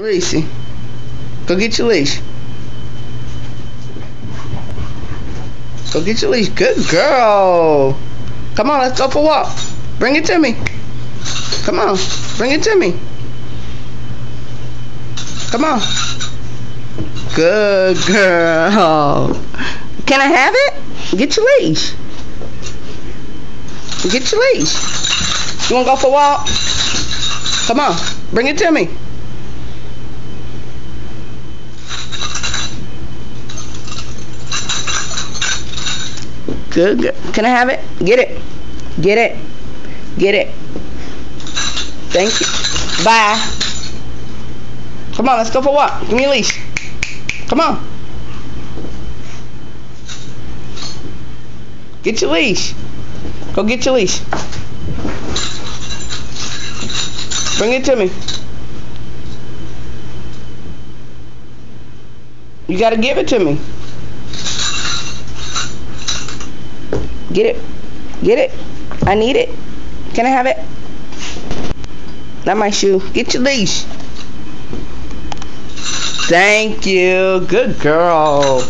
Lacey, go get your leash. Go get your leash. Good girl. Come on, let's go for a walk. Bring it to me. Come on, bring it to me. Come on. Good girl. Can I have it? Get your leash. Get your leash. You want to go for a walk? Come on, bring it to me. Good, good. Can I have it? Get it. Get it. Get it. Thank you. Bye. Come on, let's go for a walk. Give me a leash. Come on. Get your leash. Go get your leash. Bring it to me. You gotta give it to me. Get it. Get it. I need it. Can I have it? Not my shoe. Get your leash. Thank you. Good girl.